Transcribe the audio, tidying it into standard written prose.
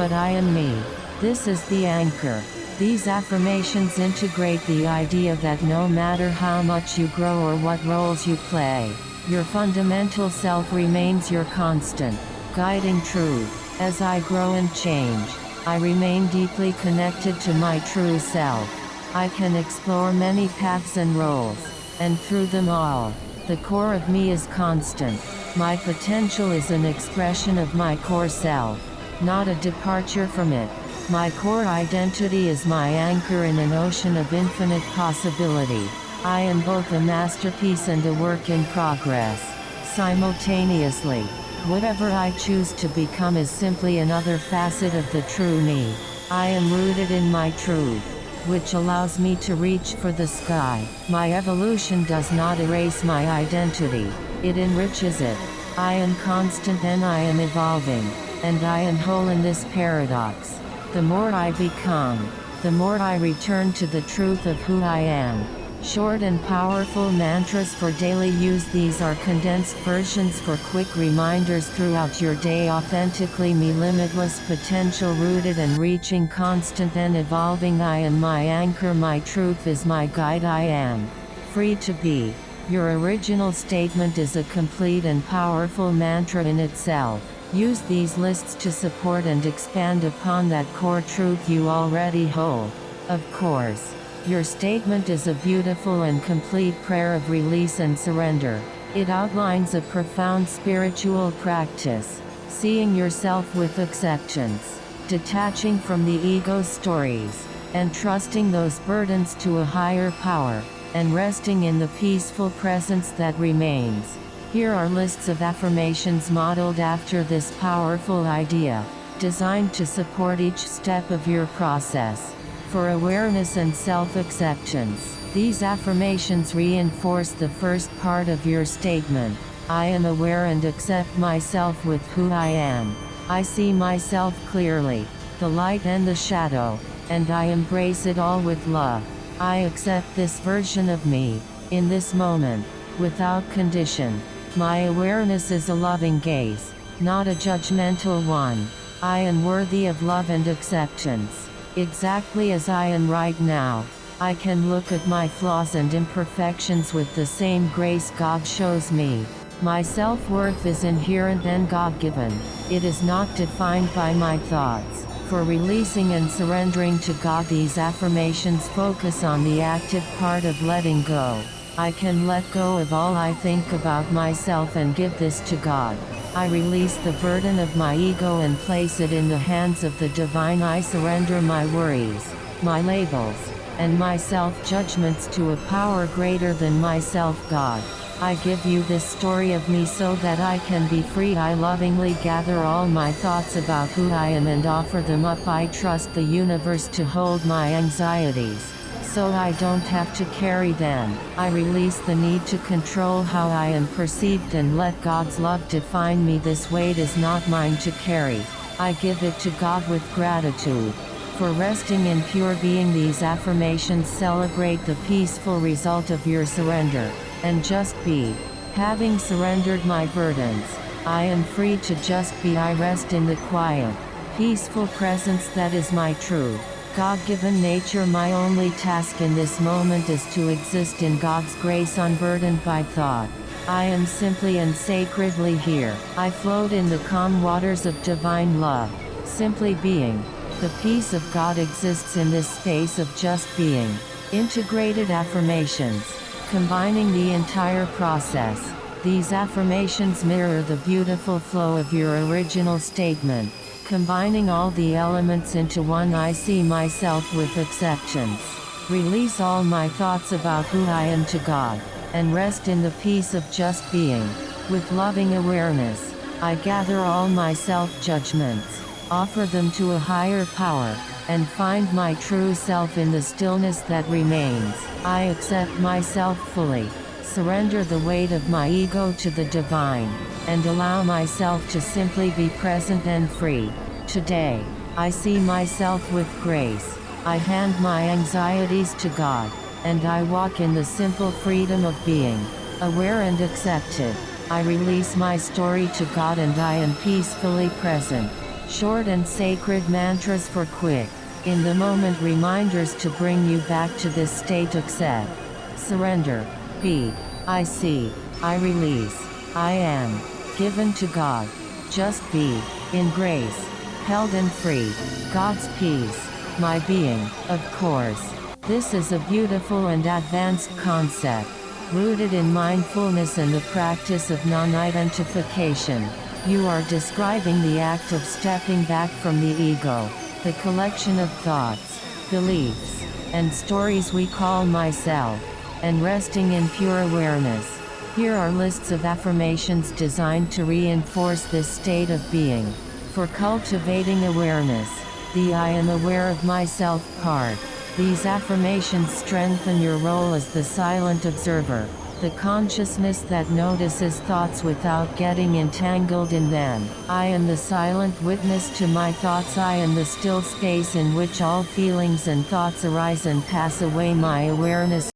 but I am me. This is the anchor. These affirmations integrate the idea that no matter how much you grow or what roles you play, your fundamental self remains your constant, guiding truth. As I grow and change, I remain deeply connected to my true self. I can explore many paths and roles, and through them all, the core of me is constant. My potential is an expression of my core self, not a departure from it. My core identity is my anchor in an ocean of infinite possibility. I am both a masterpiece and a work in progress. Simultaneously, whatever I choose to become is simply another facet of the true me. I am rooted in my truth, which allows me to reach for the sky. My evolution does not erase my identity, it enriches it. I am constant and I am evolving, and I am whole in this paradox. The more I become, the more I return to the truth of who I am. Short and powerful mantras for daily use. These are condensed versions for quick reminders throughout your day. Authentically me, limitless potential, rooted and reaching, constant and evolving. I am my anchor, my truth is my guide. I am free to be. Your original statement is a complete and powerful mantra in itself. Use these lists to support and expand upon that core truth you already hold. Of course, your statement is a beautiful and complete prayer of release and surrender. It outlines a profound spiritual practice, seeing yourself with acceptance, detaching from the ego's stories, and trusting those burdens to a higher power, and resting in the peaceful presence that remains. Here are lists of affirmations modeled after this powerful idea, designed to support each step of your process. For awareness and self-acceptance, these affirmations reinforce the first part of your statement. I am aware and accept myself with who I am. I see myself clearly, the light and the shadow, and I embrace it all with love. I accept this version of me, in this moment, without condition. My awareness is a loving gaze, not a judgmental one. I am worthy of love and acceptance. Exactly as I am right now, I can look at my flaws and imperfections with the same grace God shows me. My self-worth is inherent and God-given. It is not defined by my thoughts. For releasing and surrendering to God, these affirmations focus on the active part of letting go. I can let go of all I think about myself and give this to God. I release the burden of my ego and place it in the hands of the divine. I surrender my worries, my labels, and my self-judgments to a power greater than myself. God, I give you this story of me so that I can be free. I lovingly gather all my thoughts about who I am and offer them up. I trust the universe to hold my anxieties, so I don't have to carry them. I release the need to control how I am perceived and let God's love define me. This weight is not mine to carry. I give it to God with gratitude for resting in pure being. These affirmations celebrate the peaceful result of your surrender. And just be. Having surrendered my burdens, I am free to just be. I rest in the quiet, peaceful presence that is my truth. God-given nature. My only task in this moment is to exist in God's grace, unburdened by thought. I am simply and sacredly here. I float in the calm waters of divine love, simply being. The peace of God exists in this space of just being. Integrated affirmations, combining the entire process. These affirmations mirror the beautiful flow of your original statement, combining all the elements into one. I see myself with acceptance. Release all my thoughts about who I am to God, and rest in the peace of just being. With loving awareness, I gather all my self-judgments, offer them to a higher power, and find my true self in the stillness that remains. I accept myself fully, surrender the weight of my ego to the divine, and allow myself to simply be present and free. Today, I see myself with grace. I hand my anxieties to God, and I walk in the simple freedom of being. Aware and accepted, I release my story to God and I am peacefully present. Short and sacred mantras for quick, in the moment reminders to bring you back to this state. Accept. Surrender. Be. I see. I release. I am. Given to God. Just be. In grace. Held and free. God's peace. My being. Of course. This is a beautiful and advanced concept, rooted in mindfulness and the practice of non-identification. You are describing the act of stepping back from the ego, the collection of thoughts, beliefs, and stories we call myself, and resting in pure awareness. Here are lists of affirmations designed to reinforce this state of being. For cultivating awareness, the I am aware of myself part. These affirmations strengthen your role as the silent observer, the consciousness that notices thoughts without getting entangled in them. I am the silent witness to my thoughts. I am the still space in which all feelings and thoughts arise and pass away. My awareness